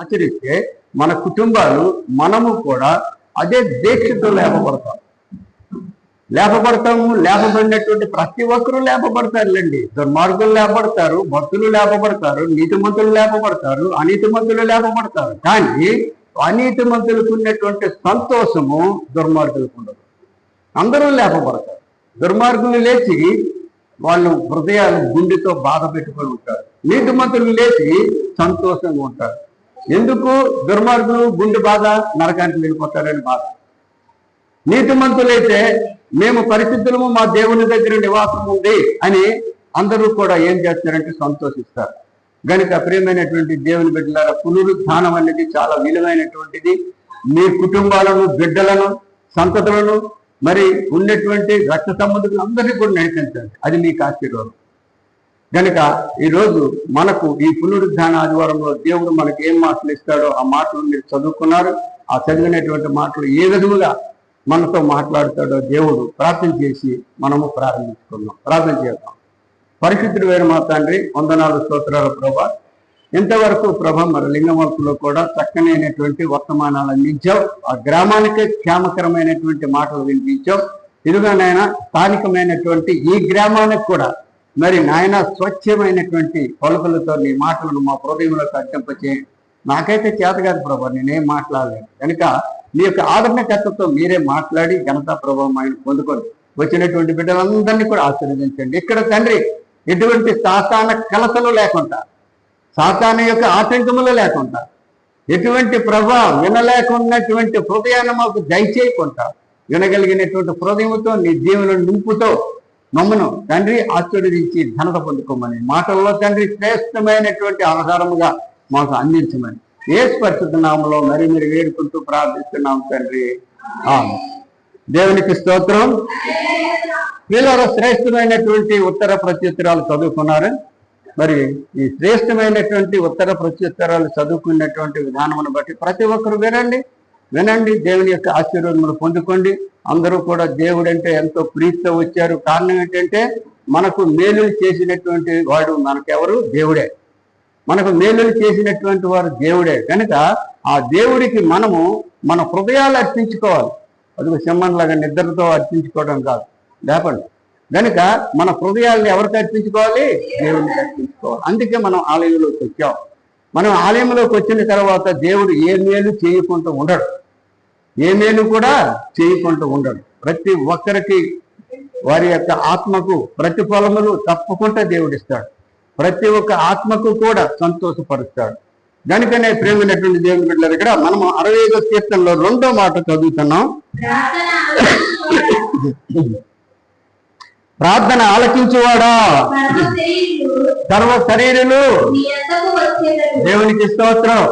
ఆచరిస్తే మన కుటుంబాలు మనము కూడా అదే దీక్షతో లేపబడినటువంటి ప్రతి ఒక్కరూ లేపబడతారులేండి. దుర్మార్గులు లేపబడతారు, భక్తులు లేపబడతారు, నీతిమంతులు లేపబడతారు, అనీతిమంతులు లేపబడతారు. కానీ అనీతిమంతులకు ఉన్నటువంటి సంతోషము దుర్మార్గులకు ఉండదు. అందరూ లేపబడతారు. దుర్మార్గులు లేచి వాళ్ళు హృదయాలు గుండెతో బాధ పెట్టుకొని ఉంటారు. నీతిమంతులు లేచి సంతోషంగా ఉంటారు. ఎందుకు? దుర్మార్గులు గుండె బాధ, నరకానికి వెళ్ళిపోతారని బాధ. నీతిమంతులైతే మేము పరిశుద్ధులము, మా దేవుని దగ్గర నివాసం ఉంది అని అందరూ కూడా ఏం చేస్తారంటే సంతోషిస్తారు. గనుక ప్రియమైనటువంటి దేవుని బిడ్డలారా, పునరుద్ధానం అనేది చాలా విలువైనటువంటిది. మీ కుటుంబాలను, బిడ్డలను, సంతతులను, మరి ఉన్నటువంటి రక్త సంబంధికులు అందరినీ కూడా నడిపించండి. అది మీకు ఆశీర్వాదం. కనుక ఈరోజు మనకు ఈ పునరుద్ధాన ఆదివారంలో దేవుడు మనకి ఏం మాటలు ఇస్తాడో ఆ మాటలు మీరు చదువుకున్నారు. ఆ చదివినటువంటి మాటలు ఏ విధముగా మనతో మాట్లాడతాడో దేవుడు ప్రార్థన చేసి మనము ప్రారంభించుకున్నాం. ప్రార్థన చేద్దాం. పరిశుద్ధుడు వేరు మా తండ్రి, వందనాలు స్తోత్రాలు ప్రభా. ఇంతవరకు ప్రభ మరి లింగవంతులో కూడా చక్కనైనటువంటి వర్తమానాలు అందించావు. ఆ గ్రామానికే క్షేమకరమైనటువంటి మాటలు వినిపించావు. ఇదిగా నాయన స్థానికమైనటువంటి ఈ గ్రామానికి కూడా మరి నాయన స్వచ్ఛమైనటువంటి పలుకులతో నీ మాటలను మా హృదయంలోకి అర్పింపచేయండి. నాకైతే చేత కాదు ప్రభా, నేనేం మాట్లాడలేను. కనుక నీ యొక్క ఆదరణకర్తతో మీరే మాట్లాడి ఘనతా ప్రభావం ఆయన పొందుకొని వచ్చినటువంటి బిడ్డలందరినీ కూడా ఆశీర్వదించండి. ఇక్కడ తండ్రి ఎటువంటి సాతాన కలతలు లేకుండా, సాతాను యొక్క ఆటంకములు లేకుండా, ఎటువంటి ప్రభావం వినలేకున్నటువంటి హృదయాన్ని మాకు దయచేయకుండా వినగలిగినటువంటి హృదయంతో నీ దీవులను నింపుతో మమ్మను తండ్రి ఆశీర్వదించి ఘనత పొందుకోమని మాటల్లో తండ్రి శ్రేష్టమైనటువంటి ఆధారముగా మాకు అందించమని యేసు పరిశుద్ధ నామములో మరి మీరు వేడుకుంటూ ప్రార్థిస్తున్నాం తండ్రి. దేవునికి స్తోత్రం. వీళ్ళలో శ్రేష్టమైనటువంటి ఉత్తర ప్రత్యుత్తరాలు చదువుకున్నారు. మరి ఈ శ్రేష్టమైనటువంటి ఉత్తర ప్రత్యుత్తరాలు చదువుకున్నటువంటి విధానమును బట్టి ప్రతి ఒక్కరు వినండి. దేవుని యొక్క ఆశీర్వాదములు పొందుకోండి. అందరూ కూడా దేవుడు అంటే ఎంతో ప్రీతితో వచ్చారు. కారణం ఏంటంటే మనకు మేలులు చేసినటువంటి వాడు మనకెవరు? దేవుడే. మనకు మేలులు చేసినటువంటి వారు దేవుడే. కనుక ఆ దేవుడికి మనము మన హృదయాలు అర్పించుకోవాలి. అది సింహంలాగా నిద్రతో అర్పించుకోవడం కాదు, లేపండి. కనుక మన హృదయాలను ఎవరికి అర్పించుకోవాలి? దేవునికి అర్పించుకోవాలి. అందుకే మనం ఆలయంలోకి వచ్చాం. మనం ఆలయంలోకి వచ్చిన తర్వాత దేవుడు ఏ మేలు చేయకుండా ఉండడు, ఏ మేలు కూడా చేయకుండా ఉండడు. ప్రతి ఒక్కరికి వారి యొక్క ఆత్మకు ప్రతిఫలములు తప్పకుండా దేవుడు ఇస్తాడు. ప్రతి ఒక్క ఆత్మకు కూడా సంతోషపరుస్తాడు. కనుకనే ప్రేమైనటువంటి దేవుని బిడ్డల దగ్గర మనము 65వ కీర్తనలో 2వ మాట చదువుతున్నాం. ప్రార్థన ఆలకించువాడా సర్వ శరీరులు దేవునికి స్తోత్రం.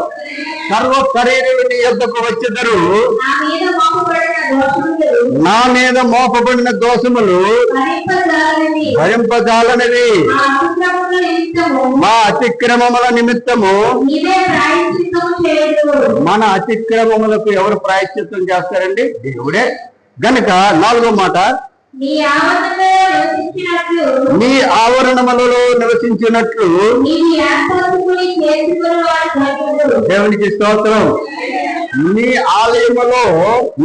సర్వ శరీరులు నీ యొద్దకు వచ్చెదరు. నా మీద మోపబడిన దోషములు భరింపజాలనివి. మా అతిక్రమముల నిమిత్తము మన అతిక్రమములకు ఎవరు ప్రాయశ్చిత్తం చేస్తారండి? దేవుడే. గనుక 4వ మాట, నీ ఆవరణములలో నివసించినట్లు దేవునికి స్తోత్రం. నీ ఆలయములో,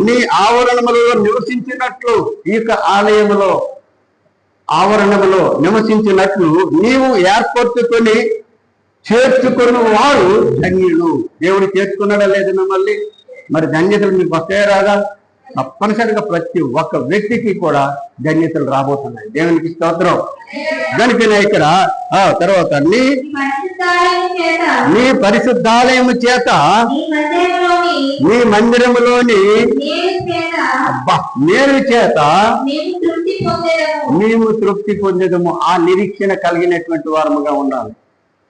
నీ ఆవరణములలో నివసించినట్లు, ఈ యొక్క ఆలయములో ఆవరణములో నివసించినట్లు నీవు ఏర్పరచుకొని చేర్చుకున్న వారు ధన్యులు. దేవుడు చేర్చుకున్నాడా లేదు మిమ్మల్ని? మరి ధన్యతలు మీకు వస్తాయా రాదా? తప్పనిసరిగా ప్రతి ఒక్క వ్యక్తికి కూడా ధన్యతలు రాబోతున్నాయి. దేవునికి స్తోత్రం. దానికైనా ఇక్కడ తర్వాత నీ పరిశుద్ధాలయము చేత, నీ మందిరములోని మేలు చేత మేము తృప్తి పొందేదము. ఆ నిరీక్షణ కలిగినటువంటి వారముగా ఉండాలి.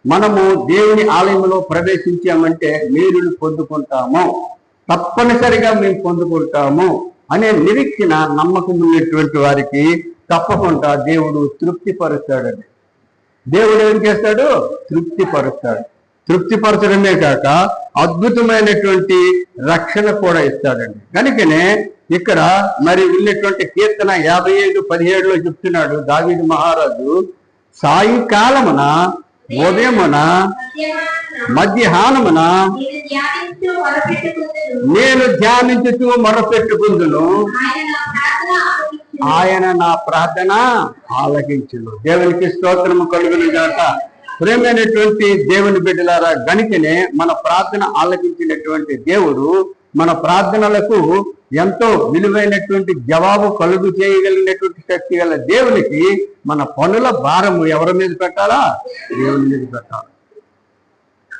మనము దేవుని ఆలయంలో ప్రవేశించామంటే మేలును పొందుకుంటాము, తప్పనిసరిగా మేము పొందుకుంటాము అనే నిరీక్షణ, నమ్మకం ఉన్నటువంటి వారికి తప్పకుండా దేవుడు తృప్తిపరుస్తాడండి. దేవుడు ఏం చేస్తాడు? తృప్తిపరుస్తాడు. తృప్తిపరచడమే కాక అద్భుతమైనటువంటి రక్షణ కూడా ఇస్తాడండి. కనుకనే ఇక్కడ మరి ఉన్నటువంటి కీర్తన 55:17లో చెప్తున్నాడు దావీదు మహారాజు, సాయంకాలమున ఉదయమున మధ్యాహ్నమున నేను ధ్యానించుతూ మొరపెట్టుకుందును, ఆయన నా ప్రార్థన ఆలకించును. దేవునికి స్తోత్రము కలుగును గాక. ప్రేమైనటువంటి దేవుని బిడ్డలారా, గనుకనే మన ప్రార్థన ఆలకించినటువంటి దేవుడు మన ప్రార్థనలకు ఎంతో విలువైనటువంటి జవాబు కలుగు చేయగలిగినటువంటి శక్తి గల దేవునికి మన పనుల భారము ఎవరి మీద పెట్టాలా? దేవుని మీద పెట్టాలి.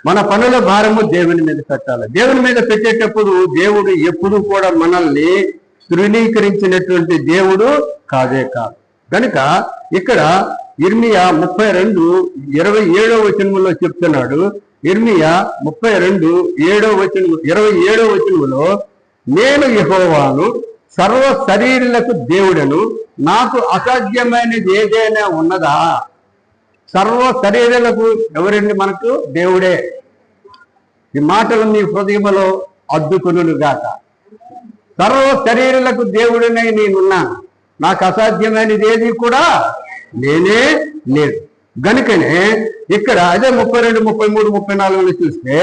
మన పనుల భారము దేవుని మీద పెట్టాలి. దేవుని మీద పెట్టేటప్పుడు దేవుడు ఎప్పుడు కూడా మనల్ని తృణీకరించినటువంటి దేవుడు కాదే కాదు. కనుక ఇక్కడ ఇర్మియా 32:27 చెప్తున్నాడు. ఇర్మియా 32:27 నేను యెహోవాను, సర్వ శరీరులకు దేవుడను, నాకు అసాధ్యమైనది ఏదైనా ఉన్నదా? సర్వ శరీరులకు ఎవరండి? మనకు దేవుడే. ఈ మాటలు మీ హృదయంలో అద్దుకును గాక. సర్వ శరీరులకు దేవుడినై నేనున్నాను, నాకు అసాధ్యమైనది ఏది కూడా నేనే లేదు. గనుకనే ఇక్కడ అదే 32, 33, 34 చూస్తే,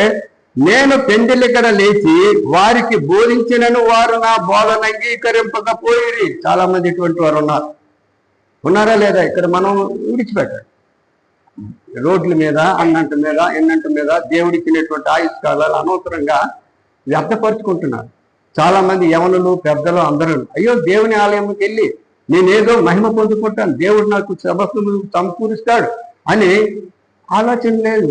నేను పెండిలికడ లేచి వారికి బోధించినను వారు నా బోధన అంగీకరింపకపోయిరి. చాలా మంది ఇటువంటి వారు ఉన్నారా లేదా? ఇక్కడ మనం విడిచిపెట్టాలి. రోడ్ల మీద అన్నంట మీద ఎన్నంట మీద దేవుడిచ్చినటువంటి ఆయుష్కాలాలు అనవసరంగా వ్యర్థపరుచుకుంటున్నారు. చాలా మంది యవనులు, పెద్దలు అందరూ అయ్యో దేవుని ఆలయంకి వెళ్ళి నేనేదో మహిమ పొందుకుంటాను, దేవుడు నాకు సమస్తము సమకూరుస్తాడు అని ఆలోచన లేదు.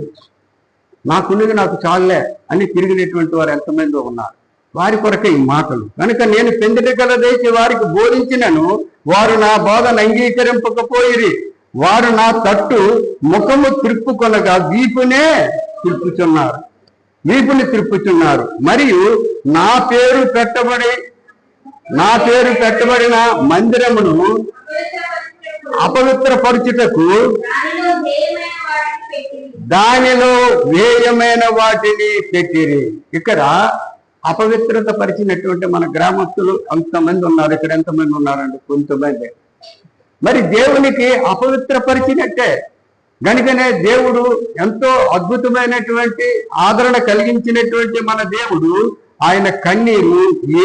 నాకున్నది నాకు చాలులే అని తిరిగినటువంటి వారు ఎంతమంది ఉన్నారు. వారి కొరకే ఈ మాటలు. కనుక నేను పెందెలికడ లేచి వారికి బోధించినను వారు నా బోధన అంగీకరింపకపోయిరి. వారు నా తట్టు ముఖము త్రిప్పుకొనగా వీపుని త్రిప్పుచున్నారు. మరియు నా పేరు పెట్టబడిన మందిరమును అపవిత్రపరచుటకు దానిలో వ్యయమైన వాటిని పెట్టిరి. ఇక్కడ అపవిత్రత పరిచినటువంటి మన గ్రామస్తులు అంతమంది ఉన్నారు. ఇక్కడ ఎంతమంది ఉన్నారండి? కొంతమంది. మరి దేవునికి అపవిత్రపరిచినట్టే. గనుకనే దేవుడు ఎంతో అద్భుతమైనటువంటి ఆదరణ కలిగించినటువంటి మన దేవుడు, ఆయన కన్నీరు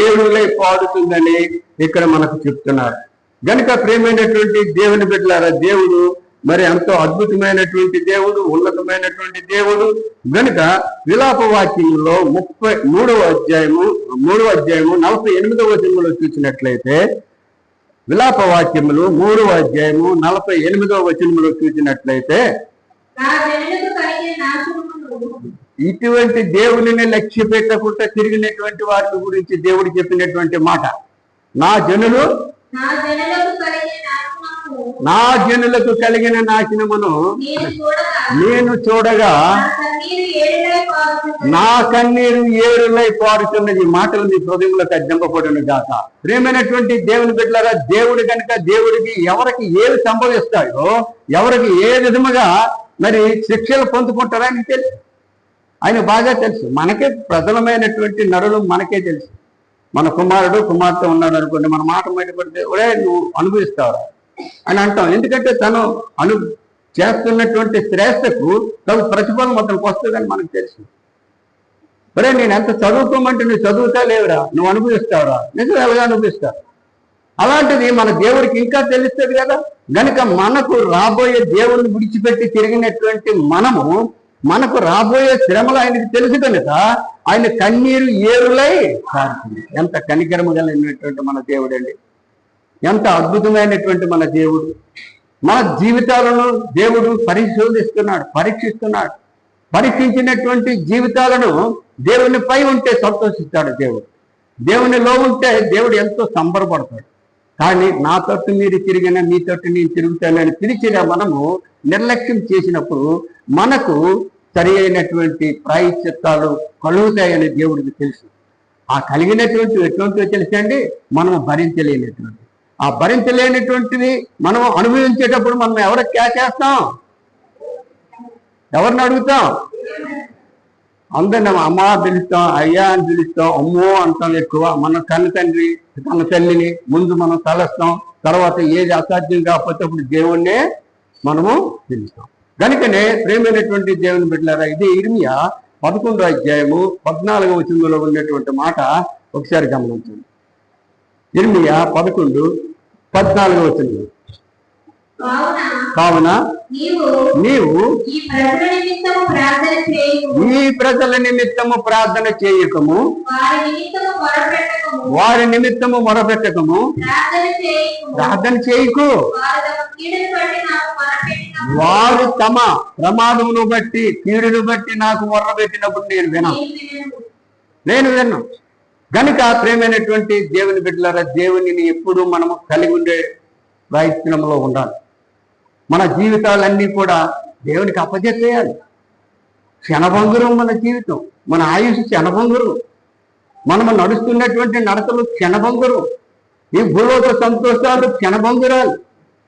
ఏడులై పాడుతుందని ఇక్కడ మనకు చెప్తున్నారు. గనుక ప్రేమైనటువంటి దేవుని బిడ్డలారా, దేవుడు మరి ఎంతో అద్భుతమైనటువంటి దేవుడు, ఉన్నతమైనటువంటి దేవుడు. గనుక విలాప వాక్యంలో 3వ అధ్యాయము 48 చూసినట్లయితే, విలాప వాక్యములు 3వ అధ్యాయము 48 చూసినట్లయితే, ఇటువంటి దేవుని లక్ష్య పెట్టకుండా తిరిగినటువంటి వారి గురించి దేవుడు చెప్పినటువంటి మాట, నా జనులకు కలిగిన నాశనమును నేను చూడగా నా కన్నీరు ఏరులై పారుతున్నది. మాటలు మీ హృదయంలో తగ్గింపబడును గాక. ప్రేమైనటువంటి దేవుని బిడ్డలారా, దేవుడు కనుక దేవుడికి ఎవరికి ఏది సంభవిస్తాయో, ఎవరికి ఏ విధముగా మరి శిక్షలు పొందుకుంటారని తెలుసు. ఆయన బాగా తెలుసు. మనకే ప్రజలమైనటువంటి నరులు మనకే తెలుసు. మన కుమారుడు కుమార్తె ఉన్నాడు అనుకోండి, మన మాట బయటపడితే ఒరే నువ్వు అనుభవిస్తావురా అని అంటాం. ఎందుకంటే తను చేస్తున్నటువంటి శ్రేష్టకు తను ప్రతిఫలం అతనికి వస్తుందని మనకు తెలుసు. ఒరే నేను ఎంత చదువుకోమంటే నువ్వు చదువుతా లేవురా, నువ్వు అనుభవిస్తావురా, నిజం ఎలాగా అనుభవిస్తావు. అలాంటిది మన దేవుడికి ఇంకా తెలుస్తుంది కదా. గనుక మనకు రాబోయే దేవుడిని విడిచిపెట్టి తిరిగినటువంటి మనకు రాబోయే శ్రమలు ఆయనకి తెలుసు కనుక ఆయన కన్నీరు ఏరులై కారుతుంది. ఎంత కనికరము కలిగినటువంటి మన దేవుడు అండి, ఎంత అద్భుతమైనటువంటి మన దేవుడు. మన జీవితాలను దేవుడు పరీక్షిస్తున్నాడు. పరీక్షించినటువంటి జీవితాలను దేవుని పై ఉంటే సంతోషిస్తాడు దేవుడు. దేవునిలో ఉంటే దేవుడు ఎంతో సంబరపడతాడు. కానీ నా తట్టు మీరు తిరిగిన మీ తట్టు నేను తిరుగుతానని పిలిచిన మనము నిర్లక్ష్యం చేసినప్పుడు మనకు సరి అయినటువంటి ప్రాయశ్చిత్తాలు కలుగుతాయని దేవుడికి తెలుసు. ఆ కలిగినటువంటి ఎటువంటివి తెలుసండి, మనం భరించలేనటువంటి, ఆ భరించలేనటువంటిది మనం అనుభవించేటప్పుడు మనం ఎవరికి చేస్తాం? ఎవరిని అడుగుతాం? అందరిని అమ్మ పిలుస్తాం, అయ్యా అని పిలుస్తాం, అమ్మో అంటాం. ఎక్కువ మన తండ్రి తన తల్లిని ముందు మనం తలస్తాం. తర్వాత ఏది అసాధ్యం కాకపోతే అప్పుడు దేవుణ్ణే మనము పిలుస్తాం. కనుకనే ప్రేమైనటువంటి దేవుని బిడ్డలారా, ఇది ఇర్మియా 11వ అధ్యాయము 14వ వచనంలో ఉన్నటువంటి మాట ఒకసారి గమనించండి. ఇర్మియా 11:14 వచనం. కావున నీవు ఈ ప్రజల నిమిత్తము ప్రార్థన చేయకము, వారి నిమిత్తము మొరపెట్టకము, ప్రార్థన చేయకు. వారు తమ ప్రమాదమును బట్టి కీడును బట్టి నాకు మొర్రపెట్టినప్పుడు నేను విన్నాను. కనుక ప్రేమైనటువంటి దేవుని బిడ్డలారా, దేవునిని ఎప్పుడు మనము కలిగి ఉండే ప్రయత్నంలో ఉండాలి. మన జీవితాలన్నీ కూడా దేవునికి అప్పజెప్పేయాలి. క్షణభంగురం మన జీవితం, మన ఆయుష్ క్షణభంగురం, మనము నడుస్తున్నటువంటి నడతలు క్షణభంగురం, ఈ భూలోక సంతోషాలు క్షణభంగురాలు.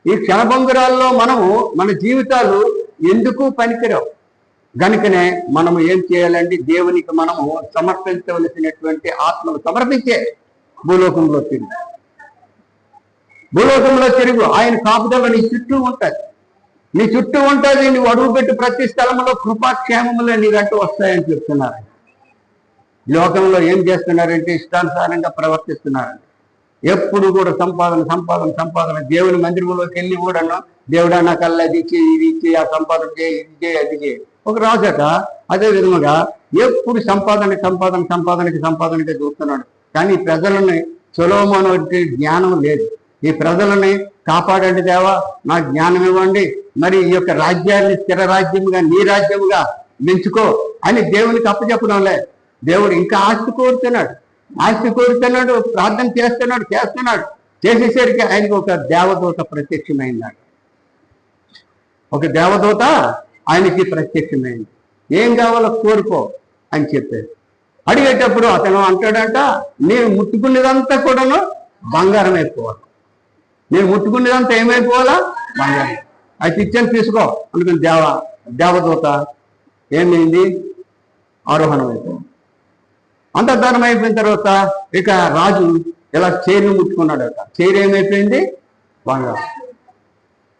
ఈ క్షణభంగురాల్లో మనము మన జీవితాలు ఎందుకు పనికిరావు. కనుకనే మనము ఏం చేయాలంటే దేవునికి మనము సమర్పించవలసినటువంటి ఆత్మను సమర్పించే భూలోకంలో తిరుగు. ఆయన కాపుదల నీ చుట్టూ ఉంటుంది, నీ చుట్టూ ఉంటుంది. నువ్వు అడుగుపెట్టి ప్రతి స్థలంలో కృపాక్షేమములు నీకంటూ వస్తాయని చెప్తున్నారు. లోకంలో ఏం చేస్తున్నారంటే ఇష్టానుసారంగా ప్రవర్తిస్తున్నారండి. ఎప్పుడు కూడా సంపాదన. దేవుని మందిరంలోకి వెళ్ళి కూడాను దేవుడా నాకు అలా అది ఇచ్చి ఇది ఇచ్చి, ఆ సంపాదన చేయి, ఇది చేయి, అది చేయి. ఒక రాజట అదే విధముగా ఎప్పుడు సంపాదనకి చూస్తున్నాడు. కానీ ప్రజలని సొలొమోను జ్ఞానం లేదు. ఈ ప్రజలని కాపాడండి దేవా, నా జ్ఞానం ఇవ్వండి, మరి ఈ యొక్క రాజ్యాన్ని స్థిర రాజ్యముగా నీ రాజ్యముగా మెంచుకో అని దేవునికి అప్పచెప్పడంలే. దేవుడు ఇంకా ఆస్తి కోరుతున్నాడు, ప్రార్థన చేస్తున్నాడు. చేసేసరికి ఆయనకు ఒక దేవదూత ప్రత్యక్షమైందాడు. ఒక దేవదూత ఆయనకి ప్రత్యక్షమైంది. ఏం కావాలో కోరుకో అని చెప్పారు. అడిగేటప్పుడు అతను అంటాడంట, నేను ముట్టుకునేదంతా కూడాను బంగారం అయిపోవాలి. నేను ముట్టుకునేదంతా ఏమైపోవాలా? బంగారం. అయితే ఇచ్చాను తీసుకో అనుకుని దేవదూత ఏమైంది? ఆరోహణం అయిపోయింది. అంతర్ధానం అయిపోయిన తర్వాత ఇక రాజు ఇలా చైర్ను ముట్టుకున్నాడట. చైర్ ఏమైపోయింది? బంగారం.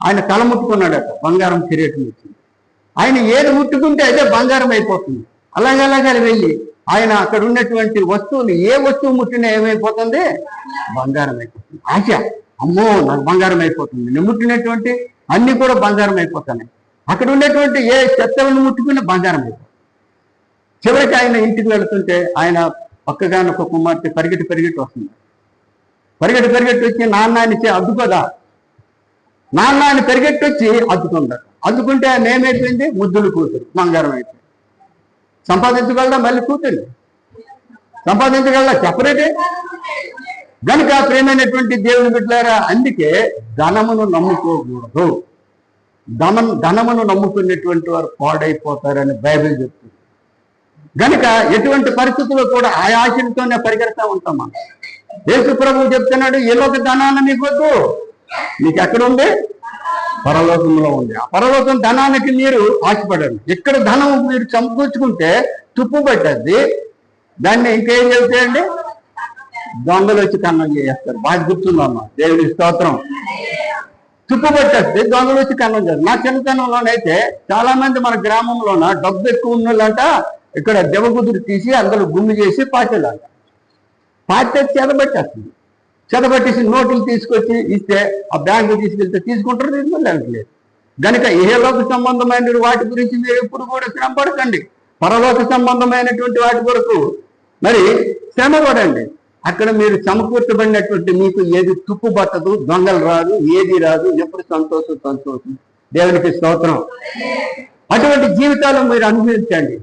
ఆయన తల ముట్టుకున్నాడట, బంగారం కిరీటం వచ్చింది. ఆయన ఏది ముట్టుకుంటే అయితే బంగారం అయిపోతుంది. అలాగే వెళ్ళి ఆయన అక్కడ ఉన్నటువంటి వస్తువులు ఏ వస్తువు ముట్టినా ఏమైపోతుంది? బంగారం అయిపోతుంది. ఆశ, అమ్మో నాకు బంగారం అయిపోతుంది. నేను ముట్టినటువంటి అన్ని కూడా బంగారం అయిపోతున్నాయి. అక్కడ ఉన్నటువంటి ఏ చెత్తలను ముట్టుకున్నా బంగారం అయిపోతుంది. చివరికి ఆయన ఇంటికి వెళుతుంటే ఆయన పక్కగానే ఒక కుమార్తె పరిగెట్టి వస్తుంది. పరిగెట్టి వచ్చి నాన్న అని అద్దుకోదా, నాన్న అని పరిగెట్టి వచ్చి అద్దుకుంటారు. అద్దుకుంటే ఆయన ఏమైపోయింది? ముద్దులు కూతురు, బంగారం అయిపోయింది. సంపాదించగలరా? మళ్ళీ కూతురు సంపాదించగలరా? చెప్పలేదే. గనుక ప్రేమైనటువంటి దేవుని బిడ్డలారా, అందుకే ధనమును నమ్ముకోకూడదు. ధనమును నమ్ముకునేటువంటి వారు పాడైపోతారని బైబిల్ చెప్తుంది. గనుక ఎటువంటి పరిస్థితుల్లో కూడా ఆ ఆశలతోనే పరిగెడతా ఉంటాం మనం. యేసు ప్రభువు చెప్తున్నాడు, ఏలోక ధనాన్ని మీకు వద్దు, మీకు ఎక్కడ ఉంది? పరలోకంలో ఉంది. ఆ పరలోకం ధనానికి మీరు ఆశపడండి. ఇక్కడ ధనం మీరు సమకూర్చుకుంటే తుప్పు పట్టద్ది. దాన్ని ఇంకేం చెబుతాయండి? దొంగలు వచ్చి కన్నం చేస్తారు. బాగా గుర్తుందమ్మా, దేవుడి స్తోత్రం. తుప్పు పట్టేస్తే దొంగలు వచ్చి కన్నం చేస్తారు. నా చిన్నతనంలోనైతే చాలా మంది మన గ్రామంలోన డబ్బు ఎక్కువ ఉన్నోళ్ళంట ఇక్కడ దెబ్బకుదురు తీసి అందులో గుమ్మి చేసి పాటేలాంట. పాటే చెదబట్టేసి నోట్లు తీసుకొచ్చి ఇస్తే ఆ బ్యాంకు తీసుకెళ్తే తీసుకుంటారు, తీసుకెళ్ళలేదు. కనుక ఇహలోక సంబంధమైన వాటి గురించి మీరు ఎప్పుడు కూడా శ్రమ పడకండి. పరలోక సంబంధమైనటువంటి వాటి కొరకు మరి శ్రమ పడండి. అక్కడ మీరు సమకూర్చబడినటువంటి మీకు ఏది తుప్పు పట్టదు, దొంగలు రాదు, ఏది రాదు. ఎప్పుడు సంతోషం. దేవునికి స్తోత్రం. అటువంటి జీవితాలు మీరు అనుభవించండి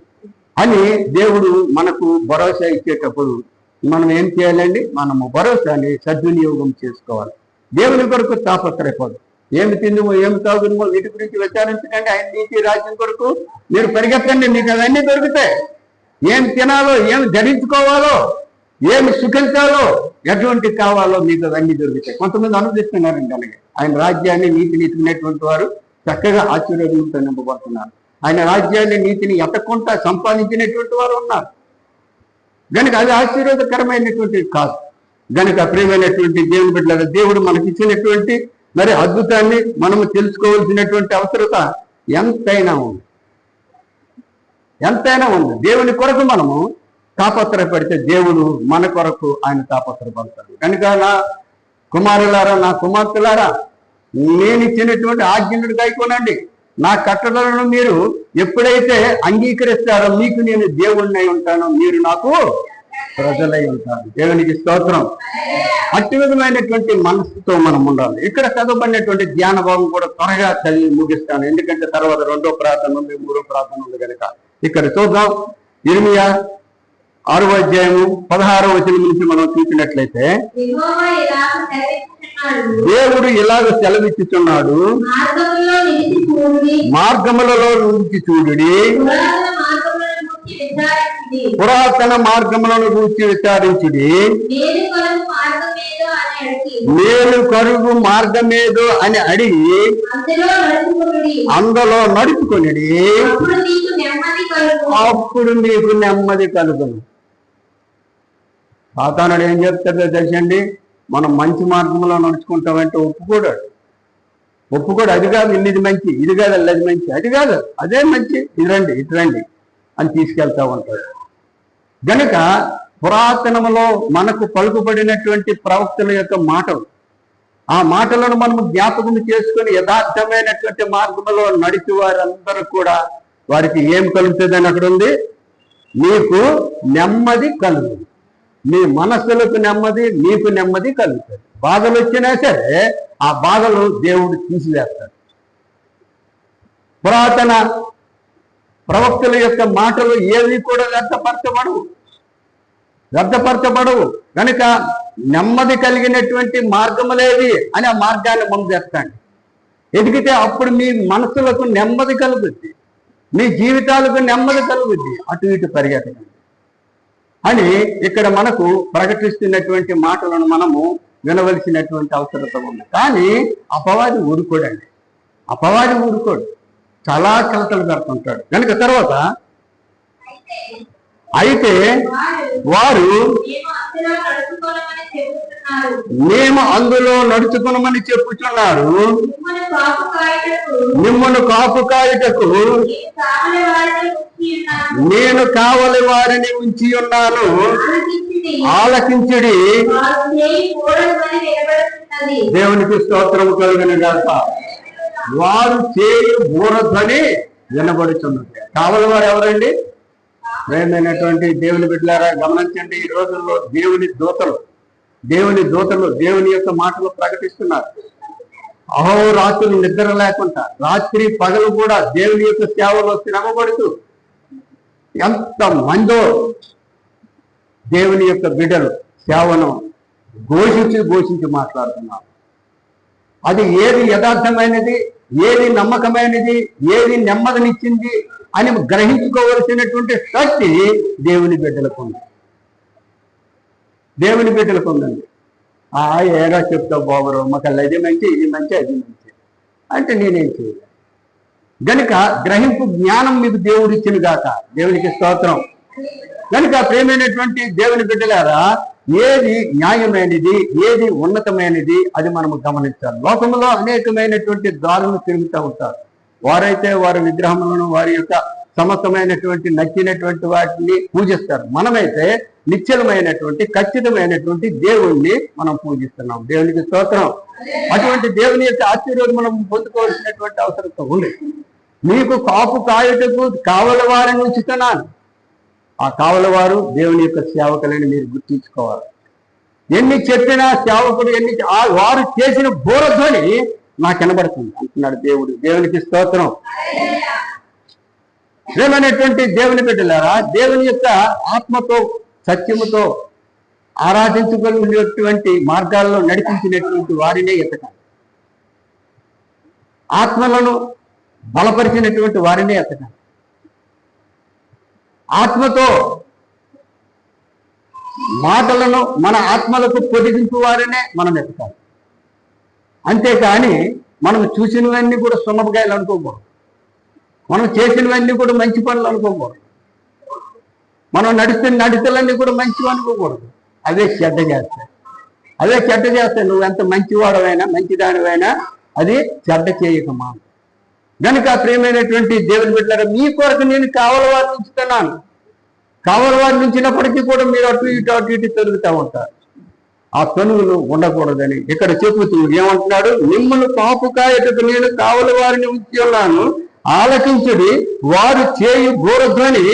అని దేవుడు మనకు భరోసా ఇచ్చేటప్పుడు మనం ఏం చేయాలండి? మనము భరోసాని సద్వినియోగం చేసుకోవాలి. దేవుని కొరకు తాపత్రయపడు. ఏమి తిందుమో ఏమి తాగుదుమో వీటి గురించి విచారించకండి. ఆయన నీతి రాజ్యం కొరకు మీరు పరిగెత్తండి, మీకు అవన్నీ దొరుకుతాయి. ఏమి తినాలో, ఏమి ధరించుకోవాలో, ఏమి సుఖించాలో, ఎటువంటి కావాలో మీకు అవన్నీ దొరుకుతాయి. కొంతమంది అనుభవిస్తున్నారండి. అలాగే ఆయన రాజ్యాన్ని నీతిని ఎత్తుకునేటువంటి వారు చక్కగా ఆశీర్వాదంతో నింపబడుతున్నారు. ఆయన రాజ్యాన్ని నీతిని ఎత్తకుండా సంపాదించినటువంటి వారు ఉన్నారు. గనుక అది ఆశీర్వాదకరమైనటువంటి కాదు. గనుక ప్రియమైనటువంటి దేవుని బిడ్డలారా, దేవుడు మనకి ఇచ్చినటువంటి మరి అద్భుతాన్ని మనము తెలుసుకోవాల్సినటువంటి అవసరత ఎంతైనా ఉంది, ఎంతైనా ఉంది. దేవుని కొరకు మనము తాపత్రపడితే దేవుడు మన కొరకు ఆయన తాపత్రపడతాడు. కనుక నా కుమారులారా, నా కుమార్తెలారా, నేను ఇచ్చినటువంటి ఆజ్ఞలను గైకొనండి. నా కట్టడలను మీరు ఎప్పుడైతే అంగీకరిస్తారో మీకు నేను దేవుణ్ణి అయి ఉంటానో, మీరు నాకు ప్రజలై ఉంటారు. దేవునికి స్తోత్రం. అట్టి విధమైనటువంటి మనసుతో మనం ఉండాలి. ఇక్కడ చదవబడినటువంటి ధ్యాన భాగం కూడా త్వరగా చదివి ముగిస్తాను, ఎందుకంటే తర్వాత 2వ ప్రార్థన ఉంది, 3వ ప్రార్థన ఉంది కనుక. ఇక్కడ చూద్దాం. ఇర్మియా 6వ అధ్యాయము 16వ వచనం నుంచి మనం చూసినట్లయితే, దేవుడు ఇలాగ సెలవిచ్చుచున్నాడు, మార్గములలో నుంచి చూడుడి, పురాతన మార్గములను గురించి విచారించుడి, మేలు కరుగు మార్గమేదో అని అడిగి అందులో నడుచుకొనిడి, అప్పుడు మీకు నెమ్మది కలుగును. సాతానుడు ఏం చెప్తాడో తెలుసండి, మనం మంచి మార్గంలో నడుచుకుంటామంటే ఒప్పుకోడు. అది కాదు ఇది మంచి, ఇది కాదు అది మంచి, అది కాదు అదే మంచి, ఇది రండి ఇటు రండి అని తీసుకెళ్తా ఉంటాడు. గనుక పురాతనములో మనకు పలుకుబడినటువంటి ప్రవక్తల యొక్క మాటలు, ఆ మాటలను మనము జ్ఞాపకం చేసుకుని యథార్థమైనటువంటి మార్గంలో నడిచి వారందరూ కూడా వారికి ఏం కలుగుతుందని అక్కడ ఉంది, మీకు నెమ్మది కలుగుతుంది. మీ మనస్సులకు నెమ్మది, మీకు నెమ్మది కలుగుతుంది. బాధలు వచ్చినా సరే ఆ బాధలు దేవుడు తీసివేస్తాడు. పురాతన ప్రవక్తల యొక్క మాటలు ఏవి కూడా వ్యర్థపరచబడవు. కనుక నెమ్మది కలిగినటువంటి మార్గములేవి అని ఆ మార్గాన్ని ముందు చేస్తాడు. ఎదిగితే అప్పుడు మీ మనసులకు నెమ్మది కలుగుద్ది, మీ జీవితాలకు నెమ్మది కలుగుద్ది, అటు ఇటు పరిగెత్తకండి అని ఇక్కడ మనకు ప్రకటిస్తున్నటువంటి మాటలను మనము వినవలసినటువంటి అవసరత ఉంది. కానీ అపవాది ఊరుకోడండి, అపవాది ఊరుకోడు, చాలా కలతలు పెడుతుంటాడు. కనుక తర్వాత అయితే వారు మేము అందులో నడుచుకున్నామని చెప్పుచున్నారు, మిమ్మల్ని కాపు కాయుటకు నేను కావలి వారిని ఉంచి ఉన్నాను, ఆలకించుడి. దేవునికి స్తోత్రము కలుగును గాక. వారు చేయు బూరధ్వని వినబడుచున్నది. కావలి వారు ఎవరండి? ప్రేమైనటువంటి దేవుని బిడ్డలారా, గమనించండి. ఈ రోజుల్లో దేవుని దూతలు దేవుని యొక్క మాటలు ప్రకటిస్తున్నారు. అహోరాత్రులు నిద్ర లేకుండా, రాత్రి పగలు కూడా దేవుని యొక్క సేవలో శ్రమపడుతూ ఎంత మందో దేవుని యొక్క బిడ్డలు సేవను ఘోషించి మాట్లాడుతున్నారు. అది ఏది యథార్థమైనది, ఏది నమ్మకమైనది, ఏది నెమ్మదినిచ్చింది అని గ్రహించుకోవలసినటువంటి శక్తి దేవుని బిడ్డలకు ఉంది. దేవుని బిడ్డలకు ఉందండి. ఏదో చెప్తావు బాబురు, మాకు అది మంచి, ఇది మంచి, అది మంచి అంటే నేనేం చేయలేదు. గనుక గ్రహింపు జ్ఞానం మీకు దేవుడు ఇచ్చిన గాక. దేవునికి స్తోత్రం. కనుక ప్రేమైనటువంటి దేవుని బిడ్డలారా, ఏది న్యాయమైనది, ఏది ఉన్నతమైనది అది మనము గమనించాలి. లోకంలో అనేకమైనటువంటి దారులు తిరుగుతూ ఉంటారు. వారైతే వారి విగ్రహములను, వారి యొక్క సమస్తమైనటువంటి నచ్చినటువంటి వాటిని పూజిస్తారు. మనమైతే నిశ్చలమైనటువంటి ఖచ్చితమైనటువంటి దేవుణ్ణి మనం పూజిస్తున్నాం. దేవునికి స్తోత్రం. అటువంటి దేవుని యొక్క ఆశీర్వాదం మనం పొందుకోవాల్సినటువంటి అవసరం ఉంది. మీకు కాపు కాయుటకు కావలి వారిని ఉంచుతున్నాను. ఆ కావలి వారు దేవుని యొక్క సేవకులని మీరు గుర్తించుకోవాలి. ఎన్ని చెప్పినా సేవకుడు వారు చేసిన బోరధ్వని నాకు వినబడుతుంది అంటున్నాడు దేవుడు. దేవునికి స్తోత్రం. ప్రేమైనటువంటి దేవుని బిడ్డలారా, దేవుని యొక్క ఆత్మతో సత్యముతో ఆరాధించుకునేటువంటి మార్గాల్లో నడిపించినటువంటి వారినే ఎతకాలి. ఆత్మలను బలపరిచినటువంటి వారినే ఎతకాలి. ఆత్మతో మాటలను మన ఆత్మలకు పొదిగించు వారినే మనం ఎతకాలి. అంతేకాని మనం చూసినవన్నీ కూడా సున్నపకాయలు అనుకోకూడదు. మనం చేసినవన్నీ కూడా మంచి పనులు అనుకోకూడదు. మనం నడితలన్నీ కూడా మంచివి అనుకోకూడదు. అదే చెడ్డ చేస్తాయి. నువ్వు ఎంత మంచివాడవైనా, మంచిదానివైనా అది చెడ్డ చేయకమా. కనుక ప్రియమైనటువంటి దేవుని బిడ్డలారా, మీ కొరకు నేను కావలి వారిని ఉంచుతున్నాను. కావలి వారిని ఉంచినప్పటికీ కూడా మీరు అటు ఇటు తొలుగుతూ ఉంటారు. ఆ తొనుగులు ఉండకూడదని ఇక్కడ చెబుతూ ఏమంటున్నాడు? మిమ్మల్ని కాపు కాయటకు నేను కావలి వారిని ఉంచి ఉన్నాను, ఆలకించుడి, వారు చేయు ఘోరధ్వని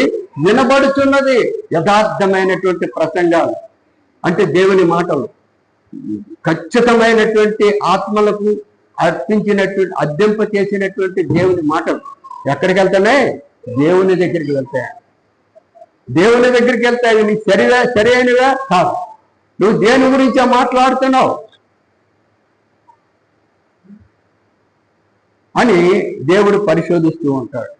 వినబడుచున్నది. యథార్థమైనటువంటి ప్రసంగాలు అంటే దేవుని మాటలు, ఖచ్చితమైనటువంటి ఆత్మలకు అర్పించినటువంటి అద్దెంప చేసినటువంటి దేవుని మాటలు ఎక్కడికి వెళ్తానే? దేవుని దగ్గరికి వెళ్తాయి. దేవుని దగ్గరికి వెళ్తాయి. నీ సరైనగా కాదు. నువ్వు దేని గురించి మాట్లాడుతున్నావు అని దేవుడు పరిశోధిస్తూ ఉంటాడు.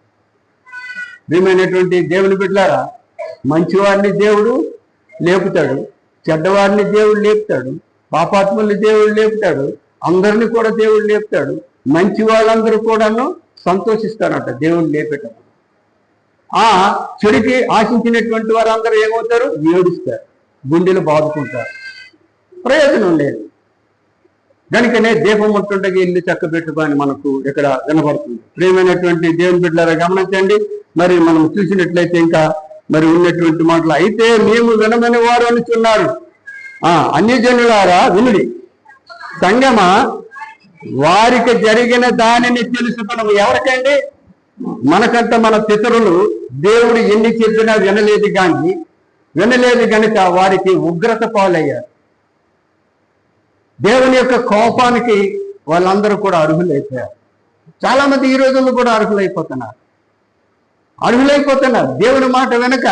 ప్రియమైనటువంటి దేవుని బిడ్డలారా, మంచివారిని దేవుడు లేపుతాడు, చెడ్డవారిని దేవుడు లేపుతాడు, పాపాత్ముల్ని దేవుడు లేపుతాడు, అందరిని కూడా దేవుడు లేపుతాడు. మంచి వాళ్ళందరూ కూడాను సంతోషిస్తారంట దేవుడు లేపేటప్పుడు. ఆ చెడుకి ఆశించినటువంటి వారందరూ ఏమవుతారు? ఏడుస్తారు, గుండెలు బాదుకుంటారు, ప్రయోజనం లేదు. కనుకనే దీపం ఉంటుండగా ఇల్లు చక్క పెట్టుకొని మనకు ఇక్కడ వినబడుతుంది. ప్రియమైనటువంటి దేవుని బిడ్డలారా గమనించండి. మరి మనం చూసినట్లయితే ఇంకా మరి ఉన్నటువంటి మాటలు, అయితే మేము వినమని వారు అనుచున్నారు, అన్యజనులారా వినుడి, సంగమ వారికి జరిగిన దానిని తెలుసుకున్నాము. ఎవరికండి? మనకంట మన పితరులు దేవుడు ఎన్ని చెప్పినా వినలేదు కనుక వారికి ఉగ్రత పాలయ్యారు. దేవుని యొక్క కోపానికి వాళ్ళందరూ కూడా అర్హులైపోయారు. చాలా మంది ఈ రోజుల్లో కూడా అర్హులైపోతున్నారు. దేవుని మాట వెనుక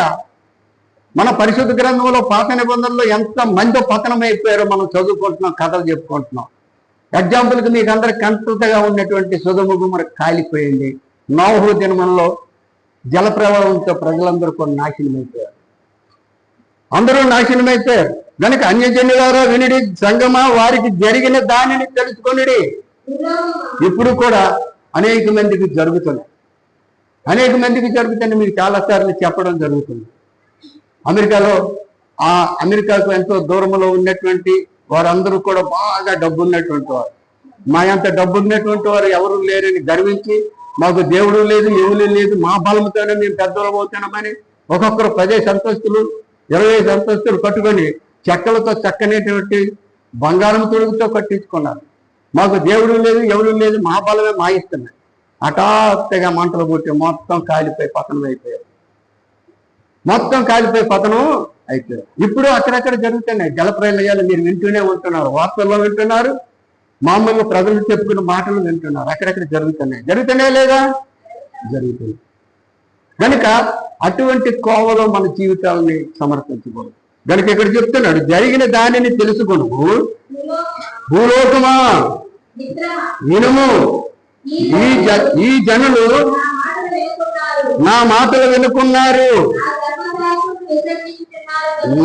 మన పరిశుద్ధ గ్రంథంలో పాత నిబంధనలో ఎంత మంది పతనమైపోయారో మనం చదువుకుంటున్నాం, కథలు చెప్పుకుంటున్నాం. ఎగ్జాంపుల్కి మీకు అందరికి కంటగా ఉన్నటువంటి సొదొమ గుమొర్రా కాలిపోయింది. నోవహు దినములలో జల ప్రవాహంతో ప్రజలందరూ కూడా నాశనమైపోయారు. అందరూ నాశనమైపోయారు. కనుక అన్యజనులారా వినుడి, సంగమా వారికి జరిగిన దానిని తెలుసుకొనుడి. ఇప్పుడు కూడా అనేక మందికి జరుగుతున్నాయి. మీకు చాలాసార్లు చెప్పడం జరుగుతుంది. అమెరికాకు ఎంతో దూరంలో ఉన్నటువంటి వారందరూ కూడా బాగా డబ్బు ఉన్నటువంటి వారు, మా అంత డబ్బు ఉన్నటువంటి వారు ఎవరు లేరని గర్వించి, మాకు దేవుడు లేదు, ఎవరు లేదు, మా బలంతోనే మేము పెద్దవాళ్ళం అవుతున్నామని ఒక్కొక్కరు 10 అంతస్తులు 25 అంతస్తులు కట్టుకొని చెక్కలతో చక్కనేటువంటి బంగారం తొడుగుతో కట్టించుకున్నారు. మాకు దేవుడు లేదు, ఎవరు లేదు, మా బలమే మా ఇస్తున్నాయి. హఠాత్తుగా మంటలు పుట్టి మొత్తం కాలిపోయి పతనం అయిపోయారు. ఇప్పుడు అక్కడక్కడ జరుగుతున్నాయి జలప్రలయాలు. మీరు వింటూనే ఉంటున్నారు, వార్తల్లో వింటున్నారు, మామూలుగా ప్రజలు చెప్పుకున్న మాటలు వింటున్నారు. అక్కడక్కడ జరుగుతున్నాయి లేదా? జరుగుతుంది. కనుక అటువంటి కోవలో మన జీవితాలని సమర్పించకూడదు. కనుక ఇక్కడ చెప్తున్నాడు, జరిగిన దానిని తెలుసుకొను, భూలోకమా వినుము, ఈ జనులు నా మాటలు వినుకున్నారు,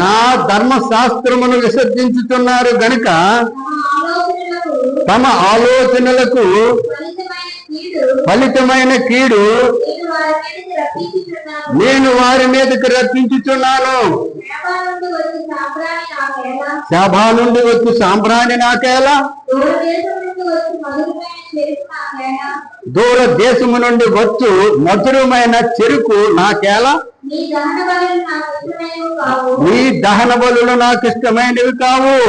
నా ధర్మశాస్త్రమును విసర్జించుతున్నారు. గనుక తమ ఆలోచనలకు ఫలితమైన కీడు నేను వారి మీదకి రప్పించుచున్నాను. శాభా నుండి వచ్చి సాంబ్రాణి నాకేలా, దూర దేశము నుండి వచ్చు మధురమైన చెరుకు నాకేలా, నీ దహన బలులు నాకు ఇష్టమైనవి కావు,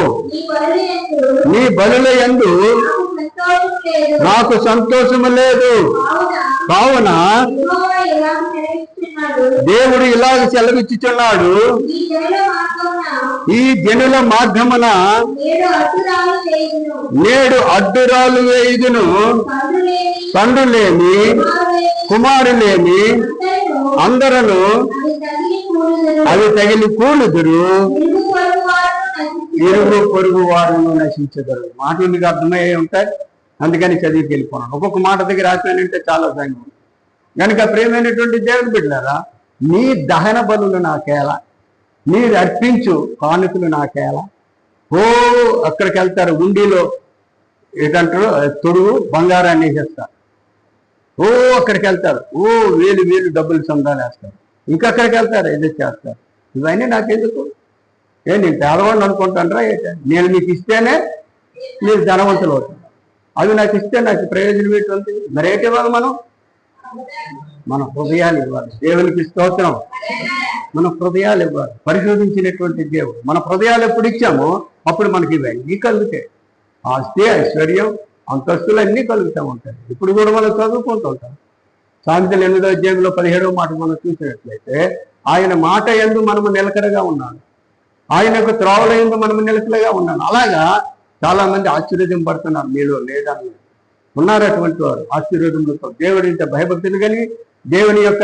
నీ బలుల యందు నాకు సంతోషము లేదు. కావున దేవుడు ఇలాగ సెలవిచ్చుచున్నాడు, ఈ జనుల మార్గమున నేడు అడ్డురాలు వేయుదును, తండ్రి లేని కుమారు లేని అందరూ అవి తగిలి కూలుదురు, ఇరుగు పొరుగు వారును నశించగలరు. మాటలు మీకు అర్థమయ్యే ఉంటాయి, అందుకని చదివికి వెళ్ళిపోన్నాను. ఒక్కొక్క మాట దగ్గర రాశానంటే చాలా సంగం. కనుక ప్రియమైనటువంటి దేవుని బిడ్డలారా, నీ దహన బలులు నాకేలా, మీరు అర్పించు కానుకలు నాకేలా. అక్కడికి వెళ్తారు, ఉండిలో ఏంటంటారు తొడుగు బంగారాన్ని వేసేస్తారు. అక్కడికి వెళ్తారు, వేలు డబ్బులు సందాలు వేస్తారు. ఇంకక్కడికి వెళ్తారు, ఏదో చేస్తారు. ఇవన్నీ నాకెందుకు? నేను పేదవాడిని అనుకుంటానరా? నేను మీకు ఇస్తేనే మీరు ధనవంతులు అవుతారు. అవి నాకు ఇస్తే నాకు ప్రయోజనం ఏంటి? మరేటి ఇవ్వాలి? మన హృదయాలు ఇవ్వాలి. దేవునికి స్తోత్రం. మన హృదయాలు ఇవ్వాలి. పరిశోధించినటువంటి దేవుడు మన హృదయాలు ఎప్పుడు ఇచ్చామో అప్పుడు మనకి ఇవన్నీ కలుగుతాయి. ఆస్తి, ఐశ్వర్యం, అంతస్తులు అన్నీ కలుగుతూ ఉంటాయి. ఇప్పుడు కూడా మనం చదువుకుంటూ ఉంటాం. సామెతలు 8వ అధ్యాయంలో 17వ మాట మనం చూసినట్లయితే, ఆయన మాట యందు మనము నిలకడగా ఉన్నాను, ఆయన యొక్క త్రోవల యందు మనము నిలకడగా ఉన్నాను. అలాగా చాలా మంది ఆశీర్వదింపడుతున్నారు. మీలో లేదని ఉన్నారు అటువంటి వారు. ఆశీర్వాదములతో దేవుడి ఇంత భయభక్తులు కలిగి దేవుని యొక్క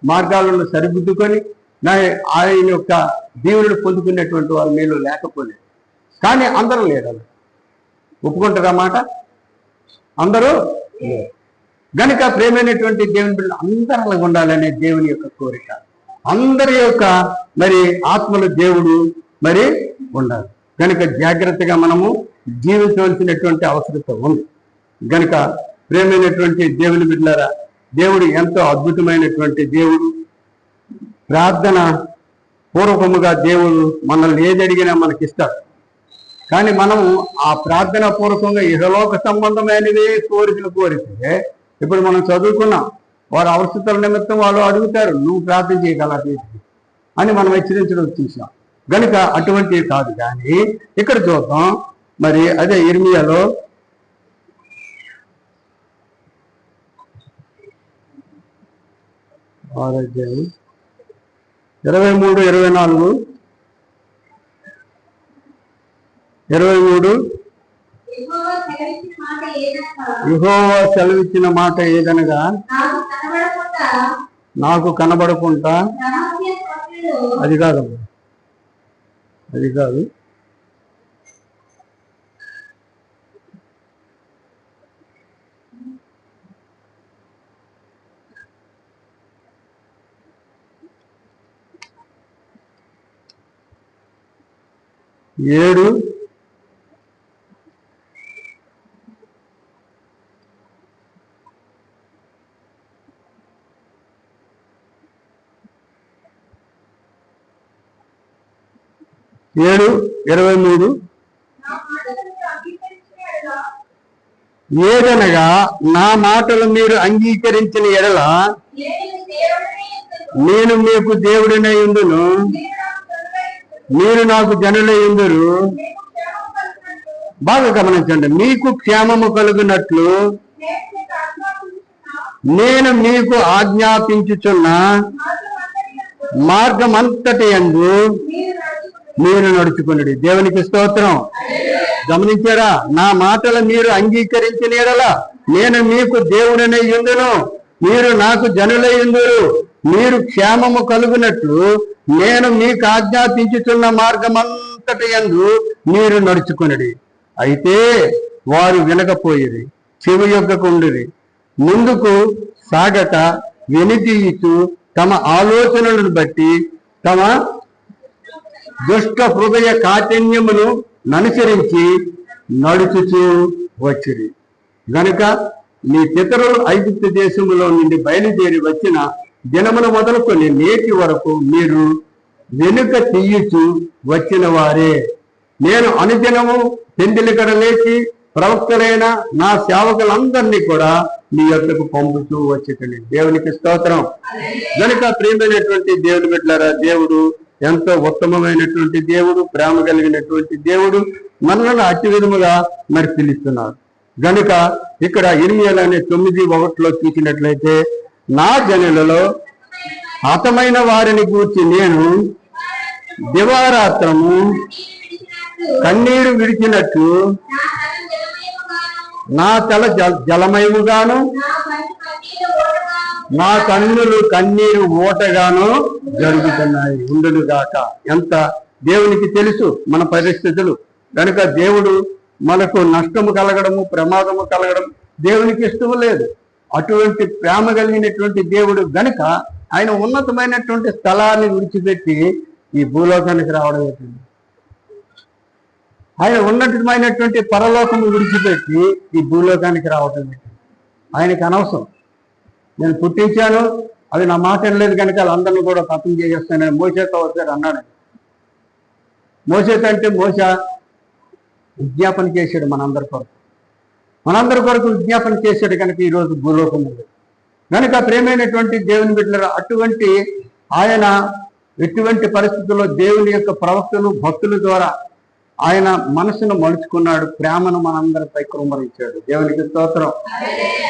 మార్గాలను సరిదిద్దుకొని ఆయన యొక్క దీవులను పొందుకునేటువంటి వారు మీలో లేకపోలేదు. కానీ అందరూ లేరు. ఒప్పుకుంటారా మాట? అందరూ గనుక ప్రేమైనటువంటి దేవుని బిడ్డలు అందరూ అలాగ ఉండాలనే దేవుని యొక్క కోరిక. అందరి యొక్క మరి ఆత్మలు దేవుడు మరి ఉండాలి. కనుక జాగ్రత్తగా మనము జీవించవలసినటువంటి అవసరత ఉంది. గనుక ప్రేమైనటువంటి దేవుని బిడ్డలారా, దేవుడు ఎంతో అద్భుతమైనటువంటి దేవుడు. ప్రార్థన పూర్వకముగా దేవుడు మనల్ని ఏది అడిగినా మనకిస్తాడు. కానీ మనము ఆ ప్రార్థన పూర్వకంగా ఇహలోక సంబంధమైనవే కోరితే ఇప్పుడు మనం చదువుకున్నాం, వారు అవసరతల నిమిత్తం వాళ్ళు అడుగుతారు, నువ్వు ప్రార్థన చేయగలరు అని మనం హెచ్చరించడం చూసాం. గనుక అటువంటివి కాదు. కానీ ఇక్కడ చూద్దాం, మరి అదే ఇర్మియాలో 23, 24, 23 యెహోవా సెలవిచ్చిన మాట ఏదనగా, నాకు కనబడకుండా అది కాదు 7 7:23 ఏదనగా నా మాటలు మీరు అంగీకరించిన ఎడల నేను మీకు దేవుడినై ఉండును, మీరు నాకు జనులై ఉందురు. బాగా గమనించండి. మీకు క్షేమము కలుగునట్లు నేను మీకు ఆజ్ఞాపించుచున్న మార్గమంతటి యందు మీరు నడుచుకునుడి. దేవునికి స్తోత్రం. గమనించారా? నా మాటలు మీరు అంగీకరించిన ఎడల నేను మీకు దేవుడినై ఉండును, మీరు నాకు జనులై ఉందురు. మీరు క్షేమము కలుగునట్లు నేను మీకు ఆజ్ఞాపించుచున్న మార్గమంతటి యందు మీరు నడుచుకునుడి. అయితే వారు వినకపోయిరి, చెవి యొక్కకుండిరి, ముందుకు సాగక వెనుతీయుచు తమ ఆలోచనలను బట్టి తమ దుష్ట హృదయ కాఠిన్యమును అనుసరించి నడుచుచూ వచ్చిరి. గనుక మీ పితరులు ఐగుప్తు దేశములో నుండి బయలుదేరి వచ్చిన దినమును మొదలుకొని నేటి వరకు మీరు వెనుక తీయుచు వచ్చిన వారే. నేను అనుదినము పెందిలికడ లేచి ప్రవక్తలైన నా సేవకులందరినీ కూడా మీ యొద్దకు పంపుతూ వచ్చేటండి. దేవునికి స్తోత్రం. గనుక ప్రియమైనటువంటి దేవుని బిడ్డలారా, దేవుడు ఎంతో ఉత్తమమైనటువంటి దేవుడు, ప్రేమ కలిగినటువంటి దేవుడు. మనల్ని అట్టి విధముగా మరి పిలుస్తున్నారు. గనుక ఇక్కడ ఇర్మియా అనే 9:1 చూసినట్లయితే, నా జనులలో హతమైన వారిని గూర్చి నేను దివారాత్రము కన్నీరు విడిచినట్లు నా తల జలమయముగాను నా కన్నులు కన్నీరు ఓటగాను జరుగుతున్నాయి ఉండునుగాక. ఎంత దేవునికి తెలుసు మన పరిస్థితులు. కనుక దేవుడు మనకు నష్టము కలగడము, ప్రమాదము కలగడం దేవునికి ఇష్టం లేదు. అటువంటి ప్రేమ కలిగినటువంటి దేవుడు గనుక ఆయన ఉన్నతమైనటువంటి స్థలాన్ని విడిచిపెట్టి ఈ భూలోకానికి రావడం అవుతుంది. ఆయన ఉన్నతమైనటువంటి పరలోకము విడిచిపెట్టి ఈ భూలోకానికి రావటం అవుతుంది. ఆయనకి అనవసరం. నేను పుట్టించాను, అది నా మాట లేదు కనుక వాళ్ళందరినీ కూడా తప్పం చేసేస్తానని మోసేతో వచ్చాడు అన్నాడు. మోసేతో అంటే మోస విజ్ఞాపన చేశాడు మనందరి కొరకు. మనందరి కొరకు విజ్ఞాపన చేశాడు కనుక ఈరోజు భూలోకం ఉంది కనుక ప్రేమైనటువంటి దేవుని బిడ్డల అటువంటి ఆయన ఎటువంటి పరిస్థితుల్లో దేవుని యొక్క ప్రవక్తలు భక్తుల ద్వారా ఆయన మనసును మలుచుకున్నాడు, ప్రేమను మనందరిపై కురుమరించాడు. దేవునికి స్తోత్రం.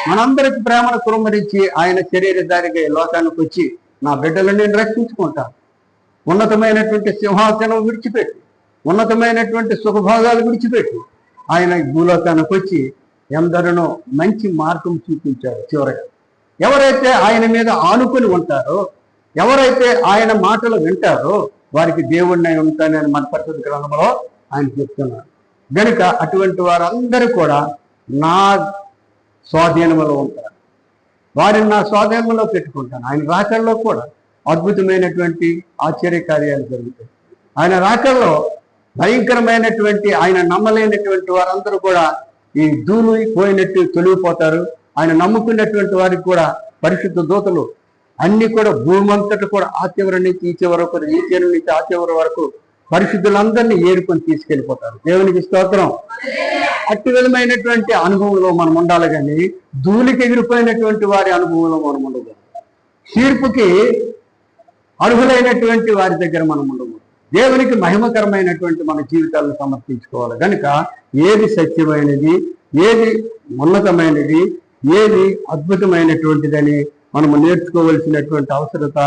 మనందరికి ప్రేమను కురుమరించి ఆయన శరీరధారిగా లోకానికి వచ్చి నా బిడ్డలను నేను రక్షించుకుంటాను, ఉన్నతమైనటువంటి సింహాసనం విడిచిపెట్టి ఉన్నతమైనటువంటి సుఖభోగాలు విడిచిపెట్టి ఆయన భూలోకానికి వచ్చి ఎందరినో మంచి మార్గం చూపించాడు. చివరగా ఎవరైతే ఆయన మీద ఆనుకొని ఉంటారో, ఎవరైతే ఆయన మాటలు వింటారో వారికి దేవుడిని ఉంటానని మన పరిశుద్ధ గ్రంథంలో ఆయన చెప్తున్నారు. కనుక అటువంటి వారందరూ కూడా నా స్వాధీనంలో ఉంటారు, వారిని నా స్వాధీనంలో పెట్టుకుంటాను. ఆయన రాకల్లో కూడా అద్భుతమైనటువంటి ఆశ్చర్యకార్యాలు జరుగుతాయి. ఆయన రాకల్లో భయంకరమైనటువంటి ఆయన నమ్మలేనటువంటి వారందరూ కూడా ఈ ధూళి పోయినట్టు తొలగిపోతారు. ఆయన నమ్ముకున్నటువంటి వారికి కూడా పరిశుద్ధ దూతలు అన్ని కూడా భూమంతటి కూడా ఆ చివరి నుంచి ఈ చివరి వరకు, ఈ చివరి నుంచి ఆ చివరి వరకు పరిశుద్ధులందరినీ ఏరుకొని తీసుకెళ్ళిపోతారు. దేవునికి స్తోత్రం. అట్టి విధమైనటువంటి అనుభవంలో మనం ఉండాలి, కానీ ధూళికి ఎగిరిపోయినటువంటి వారి అనుభవంలో మనం ఉండదు. తీర్పుకి అర్హులైనటువంటి వారి దగ్గర మనం ఉండదు. దేవునికి మహిమకరమైనటువంటి మన జీవితాలను సమర్పించుకోవాలి. కనుక ఏది సత్యమైనది, ఏది ఉన్నతమైనది, ఏది అద్భుతమైనటువంటిదని మనము నేర్చుకోవలసినటువంటి అవసరత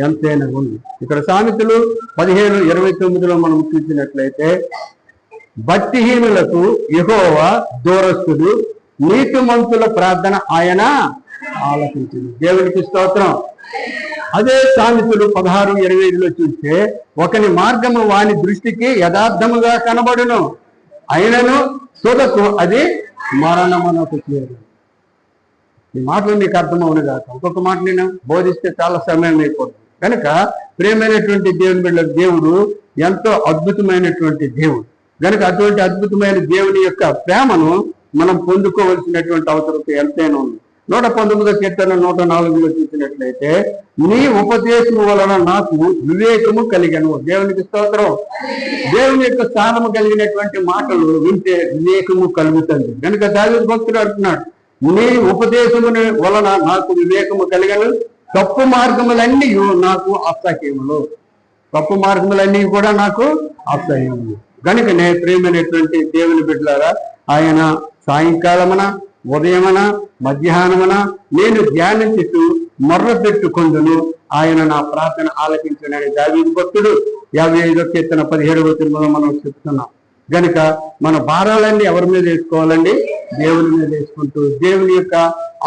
ఎంతైనా ఉంది. ఇక్కడ సామెతలు 15:29 మనం చూసినట్లయితే భక్తిహీనులకు యెహోవా దూరస్తుడు, నీతిమంతుల ప్రార్థన ఆయన ఆలకించును. దేవునికి స్తోత్రం. అదే సామెతలు 16:25 చూస్తే ఒకని మార్గము వాని దృష్టికి యథార్థముగా కనబడును, అయినను సుధకు అది మరణమునకు చేరు. ఈ మాటలు నీకు అర్థమవును కాక ఒక్కొక్క మాట నేను బోధిస్తే చాలా సమయం అయిపోతుంది. కనుక ప్రేమైనటువంటి దేవుని బిడ్డ, దేవుడు ఎంతో అద్భుతమైనటువంటి దేవుడు. కనుక అటువంటి అద్భుతమైన దేవుని యొక్క ప్రేమను మనం పొందుకోవలసినటువంటి అవసరం ఎంతైనా ఉంది. 119వ కీర్తన 104లో చూసినట్లయితే నీ ఉపదేశము వలన నాకు వివేకము కలిగను. దేవునికి స్తోత్రం. దేవుని యొక్క స్థానము కలిగినటువంటి మాటలు వింటే వివేకము కలుగుతుంది. కనుక దావీదు భక్తుడు అంటున్నాడు, నీ ఉపదేశము వలన నాకు వివేకము కలిగను, తప్పు మార్గములన్నీ నాకు అసహ్యములు. తప్పు మార్గములన్నీ కూడా నాకు అసహ్యములు. కనుకనే ప్రేమైనటువంటి దేవుని బిడ్డలారా, ఆయన సాయంకాలమున, ఉదయమన, మధ్యాహ్నమున నేను ధ్యానించుతూ మొర్ర పెట్టుకొందును, ఆయన నా ప్రార్థన ఆలకించునని దావీదు భక్తుడు 55వ కీర్తన 17వ వచనంలో మనం చెప్తున్నాం. కనుక మన భారాలన్నీ ఎవరి మీద వేసుకోవాలండి? దేవుని మీద వేసుకుంటూ దేవుని యొక్క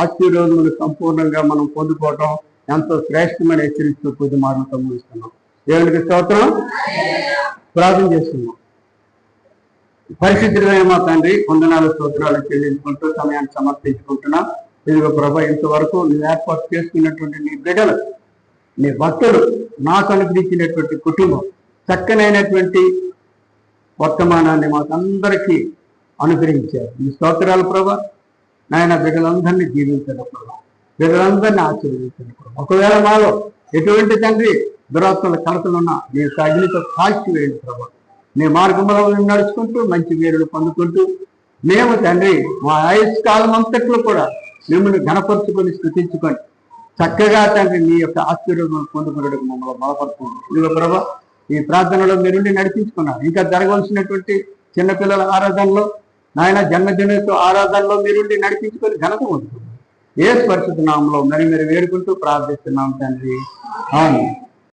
ఆశీర్వాదములు సంపూర్ణంగా మనం పొందుకోవటం ఎంతో శ్రేష్టమైన హెచ్చరిస్తూ కొద్ది మాటలతో ముగిస్తున్నాం. దేవునికి స్తోత్రం. ప్రార్థన చేస్తున్నాం. పరిశుద్ధమైన మా తండ్రి, వందనాలు స్తోత్రాలు చెల్లించుకుంటూ సమయాన్ని సమర్పించుకుంటున్నాం. ఇదిగో ప్రభా, ఇంతవరకు నువ్వు ఏర్పాటు చేసుకున్నటువంటి నీ బిడ్డలు, నీ భక్తులు, నాకు అనుగ్రహించినటువంటి కుటుంబం చక్కనైనటువంటి వర్తమానాన్ని మాకందరికీ అనుగ్రహించారు. ఈ స్తోత్రాలు ప్రభా. నాయన బిడ్డలందరినీ జీవించడం ప్రభా, బిడ్డలందరినీ ఆశీర్వదించడం ప్రభా. ఒకవేళ మాలో ఎటువంటి తండ్రి దురాత్మల కలతలున్నా నీ అగ్నితో కాల్చి వేయండి ప్రభా. నీ మార్గంలో నడుచుకుంటూ మంచి వీరులు పొందుకుంటూ మేము తండ్రి మా ఆయుష్కాలం అంతట్లో కూడా మిమ్మల్ని ఘనపరుచుకొని స్తుతించుకొని చక్కగా తండ్రి నీ యొక్క ఆశీర్వాదం పొందుకున్నట్టుకు మమ్మల్ని బలపడుతుంది. ఇదిగో ప్రభా, ఈ ప్రార్థనలో మీరుండి నడిపించుకున్నారు. ఇంకా జరగవలసినటువంటి చిన్నపిల్లల ఆరాధనలో, నాయన జన్మదినోత్సవ ఆరాధనలో మీరుండి నడిపించుకొని ఘనత పొందుతున్నారు. యేసు పరిశుద్ధ నామములో మరి వేడుకుంటూ ప్రార్థిస్తున్నాం తండ్రి. ఆమేన్.